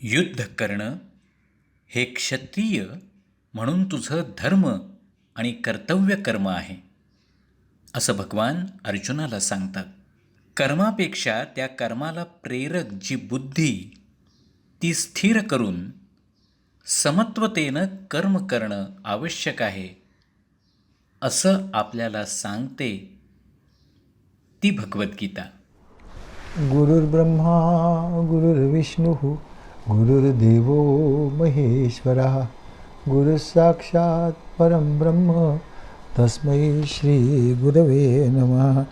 युद्ध करणं हे क्षत्रिय म्हणून तुझं धर्म आणि कर्तव्य कर्म आहे असं भगवान अर्जुनाला सांगतात. कर्मापेक्षा त्या कर्माला प्रेरक जी बुद्धी ती स्थिर करून समत्वतेनं कर्म करणं आवश्यक आहे असं आपल्याला सांगते ती भगवद्गीता. गुरुर्ब्रह्मा गुरुर्विष्णुः गुरुर्देवो महेश्वरः गुरुसाक्षात् परं ब्रह्म तस्मै श्री गुरवे नमः.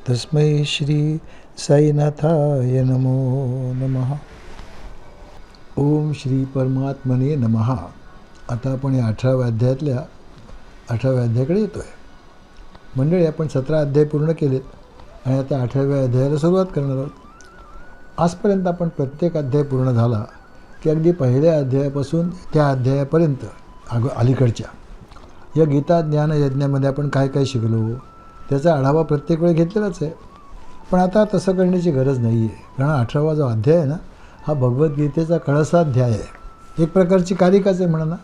तस्मै श्री साईनाथाय नमो नमः. ओम श्री परमात्मने नमः. आता आपण या 18व्या अध्यायातल्या 18व्या अध्यायाकडे येतो आहे. मंडळी, आपण 17 अध्याय पूर्ण केलेत आणि आता 18व्या अध्यायाला सुरुवात करणार आहोत. आजपर्यंत आपण प्रत्येक अध्याय पूर्ण झाला की अगदी पहिल्या अध्यायापासून त्या अध्यायापर्यंत अलीकडच्या या गीता ज्ञान यज्ञामध्ये आपण काय काय शिकलो त्याचा आढावा प्रत्येक वेळी घेतलेलाच आहे. पण आता तसं करण्याची गरज नाही आहे, कारण 18वा जो अध्याय आहे ना, हा भगवद्गीतेचा कळसाध्याय आहे. एक प्रकारची कारिकाच आहे म्हणा ना,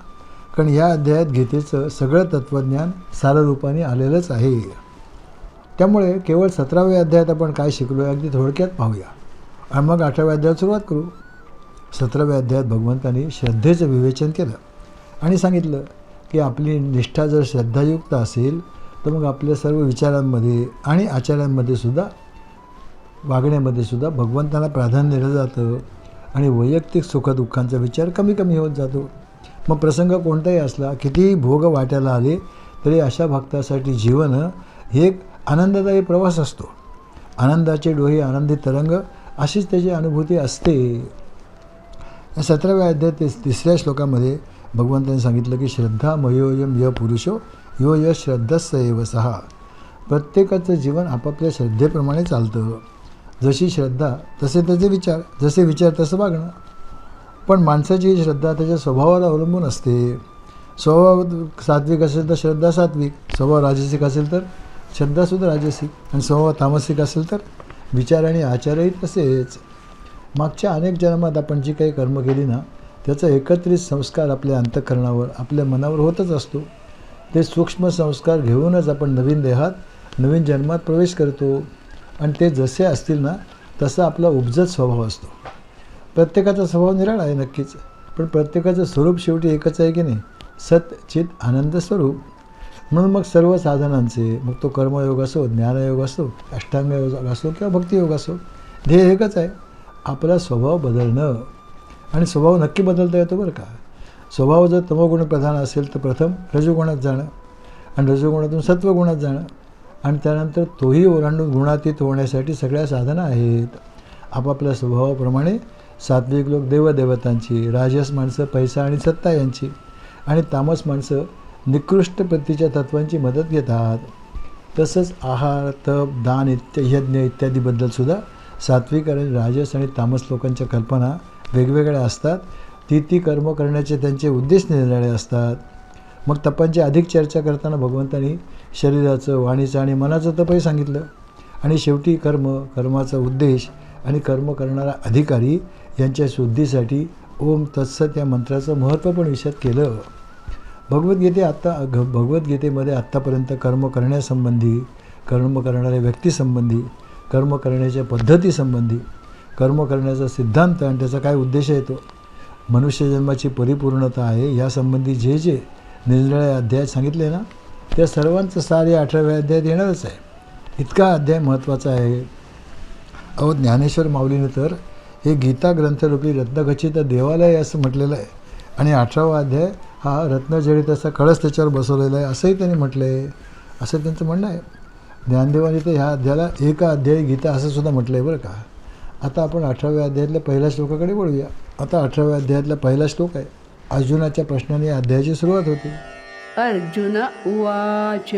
कारण या अध्यायात गीतेचं सगळं तत्त्वज्ञान साररूपाने आलेलंच आहे. त्यामुळे केवळ 17व्या अध्यायात आपण काय शिकलो आहे अगदी थोडक्यात पाहूया आणि मग 18व्या अध्यायात सुरुवात करू. 17व्या अध्यायात भगवंतांनी श्रद्धेचं विवेचन केलं आणि सांगितलं की आपली निष्ठा जर श्रद्धायुक्त असेल तर मग आपल्या सर्व विचारांमध्ये आणि आचारांमध्ये सुद्धा, वागण्यामध्ये सुद्धा भगवंताला प्राधान्य दिलं जातं आणि वैयक्तिक सुखदुःखांचा विचार कमी कमी होत जातो. मग प्रसंग कोणताही असला, कितीही भोग वाट्याला आले तरी अशा भक्तासाठी जीवन हे एक आनंददायी प्रवास असतो. आनंदाचे डोहे, आनंदी तरंग, अशीच त्याची अनुभूती असते. 17व्या अध्यायात 3ऱ्या श्लोकामध्ये भगवंतांनी सांगितलं की श्रद्धा मयोयम य पुरुषो यो य श्रद्धस्स एव सहा. प्रत्येकाचं जीवन आपापल्या श्रद्धेप्रमाणे चालतं. जशी श्रद्धा तसे त्याचे विचार, जसे विचार तसं वागणं. पण माणसाची श्रद्धा त्याच्या स्वभावाला अवलंबून असते. स्वभाव सात्विक असेल तर श्रद्धा सात्विक, स्वभाव राजसिक असेल तर श्रद्धासुद्धा राजसिक, आणि स्वभाव तामसिक असेल तर विचार आणि आचारही तसेच. मागच्या अनेक जन्मात आपण जी काही कर्म केली ना, त्याचा एकत्रित संस्कार आपल्या अंतःकरणावर, आपल्या मनावर होतच असतो. ते सूक्ष्म संस्कार घेऊनच आपण नवीन देहात, नवीन जन्मात प्रवेश करतो आणि ते जसे असतील ना तसा आपला उपजत स्वभाव असतो. प्रत्येकाचा स्वभाव निराळा आहे नक्कीच, पण प्रत्येकाचं स्वरूप शेवटी एकच आहे की नाही, सत चित आनंद स्वरूप. म्हणून मग सर्व साधनांचे, मग तो कर्मयोग असो, ज्ञानयोग असो, अष्टांग योग असो किंवा भक्तियोग असो, ध्येय एकच आहे, आपला स्वभाव बदलणं. आणि स्वभाव नक्की बदलता येतो बरं का. स्वभाव जर तमोगुण प्रधान असेल तर प्रथम रजोगुणात जाणं आणि रजोगुणातून सत्वगुणात जाणं आणि त्यानंतर तोही ओलांडून गुणातीत होण्यासाठी सगळ्या साधना आहेत. आपापल्या स्वभावाप्रमाणे सात्विक लोक देवदेवतांची, राजस माणसं पैसा आणि सत्ता यांची, आणि तामस माणसं निकृष्ट प्रतीच्या तत्वांची मदत घेतात. तसंच आहार, तप, दान यज्ञ इत्यादीबद्दलसुद्धा सात्विक आणि राजस आणि तामस लोकांच्या कल्पना वेगवेगळ्या असतात. ती कर्म करण्याचे त्यांचे उद्देश निराळे असतात. मग तपांची अधिक चर्चा करताना भगवंतांनी शरीराचं, वाणीचं आणि मनाचं तपही सांगितलं. आणि शेवटी कर्माचा उद्देश आणि कर्म करणारा अधिकारी यांच्या शुद्धीसाठी ओम तत्सत या मंत्राचं महत्त्व पण विशद केलं. भगवद्गीतेमध्ये आत्तापर्यंत कर्म करण्यासंबंधी, कर्म करणाऱ्या व्यक्तीसंबंधी, कर्म करण्याच्या पद्धतीसंबंधी, कर्म करण्याचा सिद्धांत आणि त्याचा काय उद्देश येतो, मनुष्यजन्माची परिपूर्णता आहे यासंबंधी जे जे निरनिराळे अध्याय सांगितले ना, त्या सर्वांचं सार या 18व्या अध्यायात येणारच आहे. इतका अध्याय महत्त्वाचा आहे. अहो, ज्ञानेश्वर माऊलीने तर हे गीता ग्रंथरूपी रत्नखचित देवालय असं म्हटलेलं आहे आणि 18वा अध्याय हा रत्नजडित असा कळस त्याच्यावर बसवलेला आहे असंही त्यांनी म्हटलं आहे, असं त्यांचं म्हणणं आहे. ज्ञानदेवाने तर ह्या अध्यायाला एक अध्याय गीता असं सुद्धा म्हटलं आहे बरं का. आता आपण 18व्या अध्यायातल्या पहिल्या श्लोकाकडे वळूया. आता 18व्या अध्यायातला पहिला श्लोक आहे. अर्जुनाच्या प्रश्नाने या अध्यायाची सुरुवात होते. अर्जुन उवाच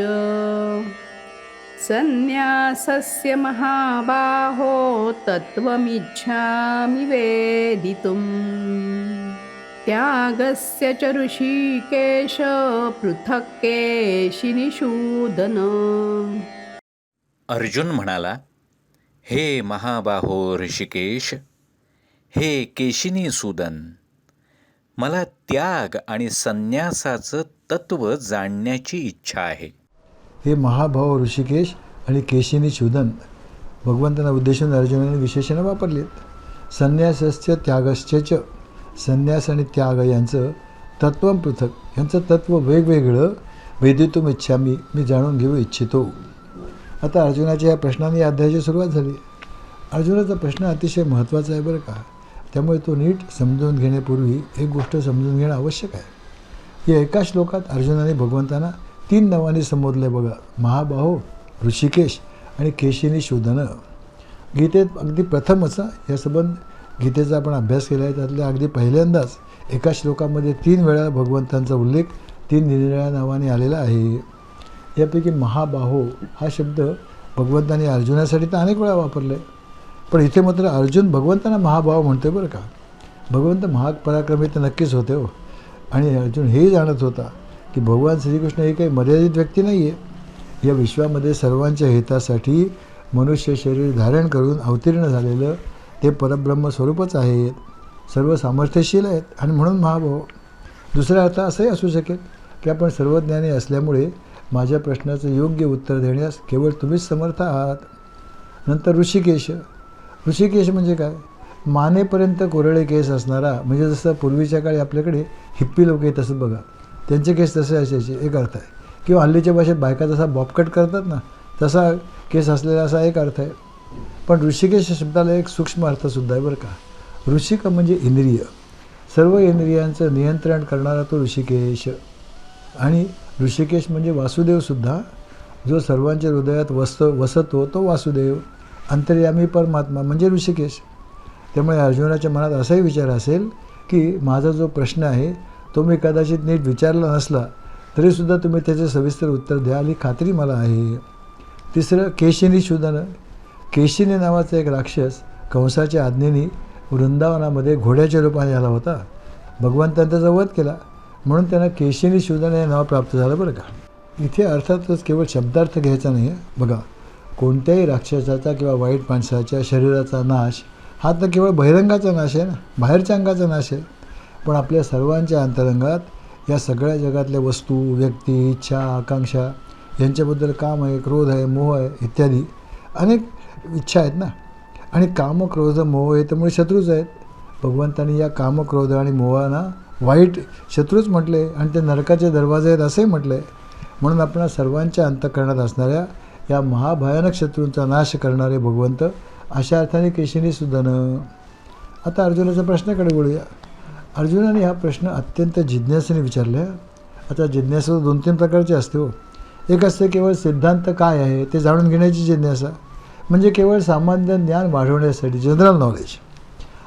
संन्यासस्य महाबाहो तत्त्वमिच्छामि वेदितुम् त्यागस्य च ऋषिकेश पृथक् केशिनिषूदन. अर्जुन म्हणाला, हे महाबाहो ऋषिकेश, हे केशिनी सूदन, मला त्याग आणि संन्यासाचं तत्त्व जाणण्याची इच्छा आहे. हे महाभाव ऋषिकेश आणि केशिनी शूदन भगवंतांना उद्देशून अर्जुनाने विशेषणं वापरलीत. संन्यासस्य त्यागश्च च, संन्यास आणि त्याग यांचं तत्त्वं पृथक, यांचं तत्त्व वेगवेगळं वेदितुम इच्छामी, मी जाणून घेऊ इच्छितो. आता अर्जुनाच्या या प्रश्नाने या अध्यायाची सुरुवात झाली. अर्जुनाचा प्रश्न अतिशय महत्त्वाचा आहे बरं का. त्यामुळे तो नीट समजून घेण्यापूर्वी एक गोष्ट समजून घेणं आवश्यक आहे. या एका श्लोकात अर्जुनाने भगवंतांना 3 नावांनी संबोधलं आहे बघा. महाबाहो, ऋषिकेश आणि केशिनी शूदन. गीतेत अगदी प्रथमच या संबंध गीतेचा आपण अभ्यास केला आहे. त्यातल्या अगदी पहिल्यांदाच एका श्लोकामध्ये 3 वेळा भगवंतांचा उल्लेख 3 निरनिराळ्या नावाने आलेला आहे. यापैकी महाबाहो हा शब्द भगवंतांनी अर्जुनासाठी तर अनेक वेळा वापरला आहे, पण इथे मात्र अर्जुन भगवंतांना महाभाव म्हणतोय बरं का. भगवंत महापराक्रमी तर नक्कीच होते हो, आणि अर्जुन हेही जाणत होता की भगवान श्रीकृष्ण हे काही मर्यादित व्यक्ती नाही आहे. या विश्वामध्ये सर्वांच्या हितासाठी मनुष्य शरीर धारण करून अवतीर्ण झालेलं ते परब्रह्म स्वरूपच आहेत, सर्व सामर्थ्यशील आहेत, आणि म्हणून महाभाव. दुसरा अर्थ असाही असू शकेल की आपण सर्वज्ञानी असल्यामुळे माझ्या प्रश्नाचं योग्य उत्तर देण्यास केवळ तुम्हीच समर्थ आहात. नंतर ऋषिकेश. ऋषिकेश म्हणजे काय? मानेपर्यंत कोरळे केस असणारा, म्हणजे जसं पूर्वीच्या काळी आपल्याकडे हिप्पी लोक आहेत तसं बघा, त्यांचे केस तसे असायचे, एक अर्थ आहे. किंवा हल्लीच्या भाषेत बायका जसा बॉबकट करतात ना, तसा केस असलेला असा एक अर्थ आहे. पण ऋषिकेश शब्दाला एक सूक्ष्म अर्थसुद्धा आहे बरं का. ऋषिक म्हणजे इंद्रिय, सर्व इंद्रियांचं नियंत्रण करणारा तो ऋषिकेश. आणि ऋषिकेश म्हणजे वासुदेवसुद्धा, जो सर्वांच्या हृदयात वसतो तो वासुदेव. अंतर्यामी परमात्मा म्हणजे ऋषिकेश. त्यामुळे अर्जुनाच्या मनात असाही विचार असेल की माझा जो प्रश्न आहे तो मी कदाचित नीट विचारला नसला तरीसुद्धा तुम्ही त्याचे सविस्तर उत्तर द्याल ही खात्री मला आहे. तिसरं केशिनी शूदन. केशिनी नावाचा एक राक्षस कंसाच्या आज्ञेने वृंदावनामध्ये घोड्याच्या रूपाने आला होता. भगवंतांनी त्याचा वध केला, म्हणून त्यांना केशिनी शूदन हे नाव प्राप्त झालं बरं का. इथे अर्थातच केवळ शब्दार्थ घ्यायचा नाही आहे बघा. कोणत्याही राक्षसाचा किंवा वाईट माणसाच्या शरीराचा नाश हा तर केवळ बहिरंगाचा नाश आहे ना, बाहेरच्या अंगाचा नाश आहे. पण आपल्या सर्वांच्या अंतरंगात या सगळ्या जगातल्या वस्तू, व्यक्ती, इच्छा, आकांक्षा यांच्याबद्दल काम आहे, क्रोध आहे, मोह आहे, इत्यादी अनेक इच्छा आहेत ना. आणि काम, क्रोध, मोह हे त्यामुळे शत्रूच आहेत. भगवंतांनी या काम, क्रोध आणि मोहांना वाईट शत्रूच म्हटले आणि ते नरकाचे दरवाजे आहेत असंही म्हटलं आहे. म्हणून आपल्या सर्वांच्या अंतःकरणात असणाऱ्या या महाभयानक शत्रूंचा नाश करणारे भगवंत अशा अर्थाने केशिनी सुदन. आता अर्जुनाच्या प्रश्नाकडे वळूया. अर्जुनाने हा प्रश्न अत्यंत जिज्ञासेने विचारला. आता जिज्ञासा 2-3 प्रकारची असते हो. एक असते केवळ सिद्धांत काय आहे ते जाणून घेण्याची जिज्ञासा, म्हणजे केवळ सामान्य ज्ञान वाढवण्यासाठी, जनरल नॉलेज.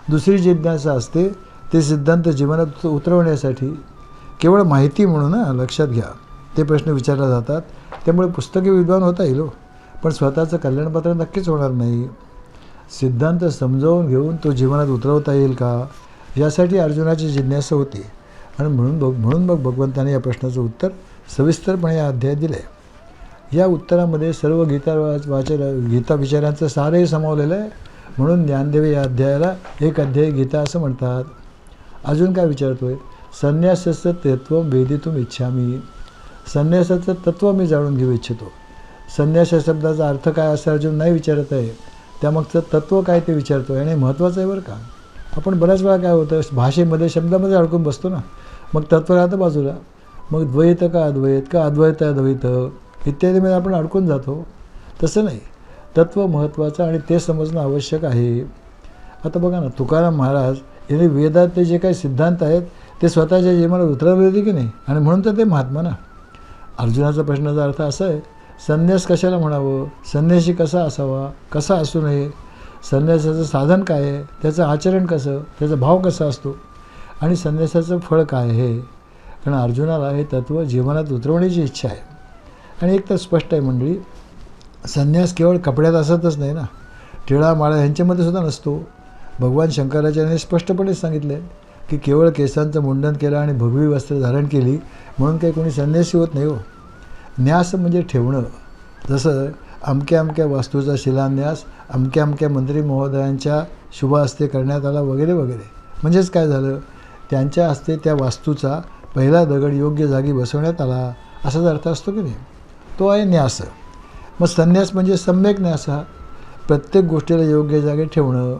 दुसरी जिज्ञासा असते ते सिद्धांत जीवनात उतरवण्यासाठी, केवळ माहिती म्हणून लक्षात घ्या ते प्रश्न विचारले जातात. त्यामुळे पुस्तकी विद्वान होता येईल हो, पण स्वतःचं कल्याणपत्र नक्कीच होणार नाही. सिद्धांत समजावून घेऊन तो जीवनात उतरवता येईल का, यासाठी अर्जुनाची जिज्ञासा होती. आणि म्हणून मग भगवंताने या प्रश्नाचं उत्तर सविस्तरपणे या अध्यायात दिलं आहे. या उत्तरामध्ये सर्व गीता विचारांचं सारही समावलेलं आहे. म्हणून ज्ञानदेव या अध्यायाला एक अध्याय गीता असं म्हणतात. अजून काय विचारतोय? संन्यासाचं तत्त्व वेदितुम इच्छामी. संन्यासाचं तत्त्व मी जाणून घेऊ इच्छितो. संन्यास या शब्दाचा अर्थ काय असं अर्जुन नाही विचारत आहे, त्यामागचं तत्त्व काय ते विचारतो आहे. आणि महत्त्वाचं आहे बरं का. आपण बऱ्याच वेळा काय होतं, भाषेमध्ये शब्दामध्ये अडकून बसतो ना, मग तत्त्व राहतं बाजूला. मग द्वैत का अद्वैत अद्वैत इत्यादीमध्ये आपण अडकून जातो. तसं नाही, तत्त्व महत्त्वाचं आणि ते समजणं आवश्यक आहे. आता बघा ना, तुकाराम महाराज यांनी वेदातले जे काही सिद्धांत आहेत ते स्वतःच्या जीवनात उतरवले होते की नाही, आणि म्हणून तर ते महात्मा ना. अर्जुनाचा प्रश्नाचा अर्थ असा आहे, संन्यास कशाला म्हणावं, संन्यासी कसा असावा, कसा असू नये, संन्यासाचं साधन काय आहे, त्याचं आचरण कसं, त्याचा भाव कसा असतो, आणि संन्यासाचं फळ काय आहे. कारण अर्जुनाला हे तत्त्व जीवनात उतरवण्याची इच्छा आहे. आणि एक तर स्पष्ट आहे मंडळी, संन्यास केवळ कपड्यात असतच नाही ना, टिळा माळा ह्यांच्यामध्ये सुद्धा नसतो. भगवान शंकराचार्याने स्पष्टपणे सांगितलं आहे की केवळ केसांचं मुंडन केलं आणि भगवी वस्त्र धारण केली म्हणून काही कोणी संन्यासी होत नाही हो. न्यास म्हणजे ठेवणं. जसं अमक्या अमक्या वास्तूचा शिलान्यास अमक्या अमक्या मंत्री महोदयांच्या शुभ हस्ते करण्यात आला वगैरे वगैरे. म्हणजेच काय झालं, त्यांच्या हस्ते त्या वास्तूचा पहिला दगड योग्य जागी बसवण्यात आला असाच अर्थ असतो की नाही. तो आहे न्यास. मग संन्यास म्हणजे सम्यक न्यास. हा प्रत्येक गोष्टीला योग्य जागी ठेवणं.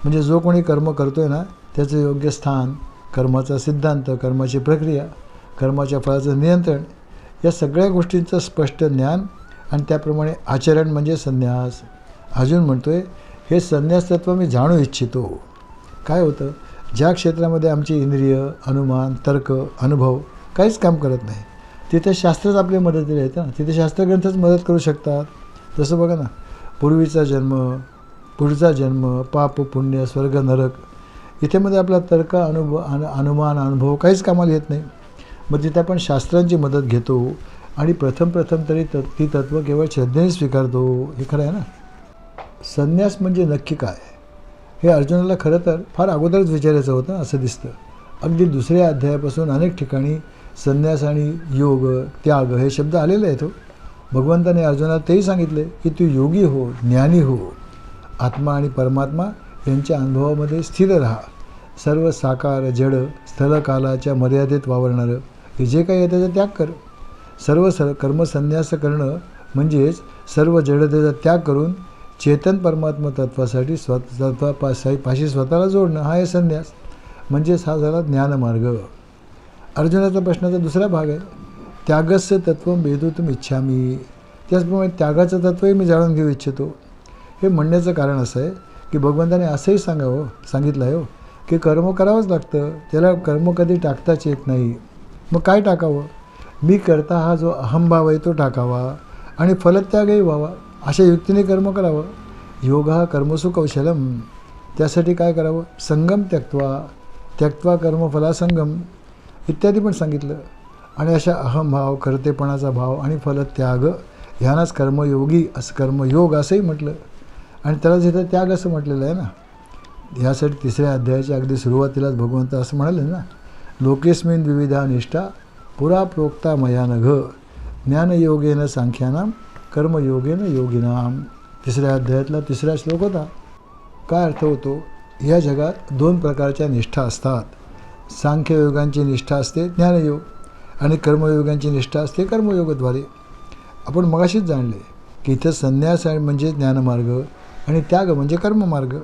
म्हणजे जो कोणी कर्म करतो आहे ना त्याचं योग्य स्थान, कर्माचा सिद्धांत, कर्माची प्रक्रिया, कर्माच्या फळाचं नियंत्रण, या सगळ्या गोष्टींचं स्पष्ट ज्ञान आणि त्याप्रमाणे आचरण म्हणजे संन्यास. अजून म्हणतो आहे, हे संन्यास तत्व मी जाणू इच्छितो. काय होतं, ज्या क्षेत्रामध्ये आमची इंद्रिय, अनुमान, तर्क, अनुभव काहीच काम करत नाही तिथे शास्त्रच आपल्या मदतीला येतं ना. तिथे शास्त्रग्रंथच मदत करू शकतात. जसं बघा ना, पूर्वीचा जन्म, पुढचा जन्म, पाप पुण्य, स्वर्ग नरक, इथे मध्ये आपला तर्क, अनुमान, अनुभव काहीच कामाला येत नाही. मग तिथे आपण शास्त्रांची मदत घेतो आणि प्रथम तरी ती तत्त्व केवळ श्रद्धेने स्वीकारतो. हे खरं आहे ना. संन्यास म्हणजे नक्की काय, हे अर्जुनाला खरं तर फार अगोदरच विचारायचं होतं असं दिसतं. अगदी दुसऱ्या अध्यायापासून अनेक ठिकाणी संन्यास आणि योग, त्याग हे शब्द आलेले आहेत. भगवंताने अर्जुनाला तेही सांगितले की तू योगी हो, ज्ञानी हो, आत्मा आणि परमात्मा यांच्या अनुभवामध्ये स्थिर राहा. सर्व साकार, जड, स्थलकालाच्या मर्यादेत वावरणारं हे जे काही आहे त्याचा त्याग कर. सर्व कर्मसन्यास करणं म्हणजेच सर्व जडतेचा त्याग करून चेतन परमात्मा तत्वासाठी पाशी स्वतःला जोडणं, हा आहे संन्यास. म्हणजेच हा झाला ज्ञानमार्ग. अर्जुनाचा प्रश्नाचा दुसरा भाग आहे, त्यागस्य तत्त्वं वेदितुम् इच्छामी. त्याचप्रमाणे त्यागाचं तत्त्वही मी जाणून घेऊ इच्छितो. हे म्हणण्याचं कारण असं आहे की भगवंताने असंही सांगितलं आहे की कर्म करावंच लागतं. त्याला कर्म कधी टाकताच येत नाही. मग काय टाकावं, मी करता हा जो अहंभाव आहे तो टाकावा आणि फलत्यागही व्हावा. अशा युक्तीने कर्म करावं. योग हा कर्मसु कौशलम. त्यासाठी काय करावं, संगम त्यक्त्वा कर्मफलासंगम इत्यादी पण सांगितलं. आणि अशा अहंभाव, कर्तेपणाचा भाव आणि फलत्याग ह्यानाच कर्मयोग असंही म्हटलं. आणि त्याला जिथं त्याग असं म्हटलेलं आहे ना. ह्यासाठी तिसऱ्या अध्यायाच्या अगदी सुरुवातीलाच भगवंत असं म्हणाले ना, लोकेस्मिन विविधा निष्ठा पुरा प्रोक्ता मया नघ ज्ञानयोगेन सांख्यानाम कर्मयोगेन योगिनाम. तिसऱ्या अध्यायातला तिसरा श्लोक होता. काय अर्थ होतो, या जगात दोन प्रकारच्या निष्ठा असतात. सांख्ययोगांची निष्ठा असते ज्ञानयोग आणि कर्मयोगांची निष्ठा असते कर्मयोगाद्वारे. आपण मगाशीच जाणले की इथं संन्यास म्हणजे ज्ञानमार्ग आणि त्याग म्हणजे कर्ममार्ग.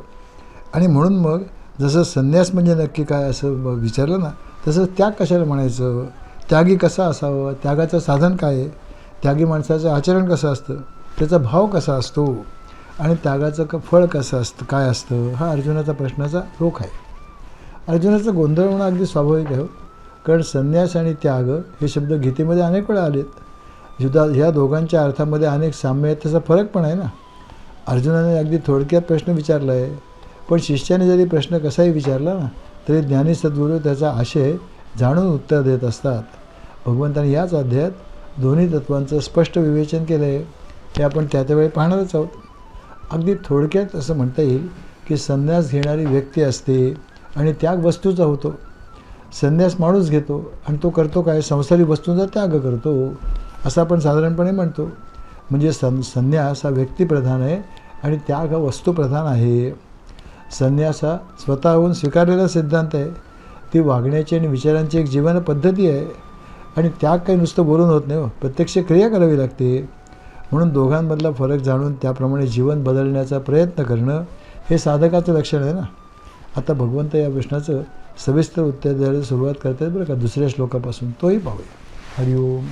आणि म्हणून मग जसं संन्यास म्हणजे नक्की काय असं विचारलं ना, तसं त्याग कशाला म्हणायचं, त्यागी कसा असावं, त्यागाचं साधन काय आहे, त्यागी माणसाचं आचरण कसं असतं, त्याचा भाव कसा असतो आणि त्यागाचं फळ कसं असतं, काय असतं, हा अर्जुनाचा प्रश्नाचा रोख आहे. अर्जुनाचं गोंधळ होणं अगदी स्वाभाविक आहे. कारण संन्यास आणि त्याग हे शब्द गीतेमध्ये अनेक वेळा आलेत. ह्या दोघांच्या अर्थामध्ये अनेक साम्य आहेत, त्याचा फरक पण आहे ना. अर्जुनाने अगदी थोडक्यात प्रश्न विचारला आहे, पण शिष्याने जरी प्रश्न कसाही विचारला ना तरी ज्ञानी सद्गुरू त्याचा आशय जाणून उत्तर देत असतात. भगवंताने याच अध्यायात दोन्ही तत्वांचं स्पष्ट विवेचन केलं आहे. हे आपण त्यावेळी पाहणारच आहोत. अगदी थोडक्यात असं म्हणता येईल की संन्यास घेणारी व्यक्ती असते आणि त्याग वस्तूचा होतो. संन्यास माणूस घेतो आणि तो करतो काय, संसारी वस्तूंचा त्याग करतो असं आपण साधारणपणे म्हणतो. म्हणजे संन्यास हा व्यक्तिप्रधान आहे आणि त्याग हा वस्तुप्रधान आहे. संन्यास हा स्वतःहून स्वीकारलेला सिद्धांत आहे. ती वागण्याची आणि विचारांची एक जीवन पद्धती आहे. आणि त्याग काही नुसतं बोलून होत नाही, प्रत्यक्ष क्रिया करावी लागते. म्हणून दोघांमधला फरक जाणून त्याप्रमाणे जीवन बदलण्याचा प्रयत्न करणं हे साधकाचं लक्षण आहे ना. आता भगवंत या प्रश्नाचं सविस्तर उत्तर द्यायला सुरुवात करतात बरं का, दुसऱ्या श्लोकापासून. तोही पाहूया. हरिओम.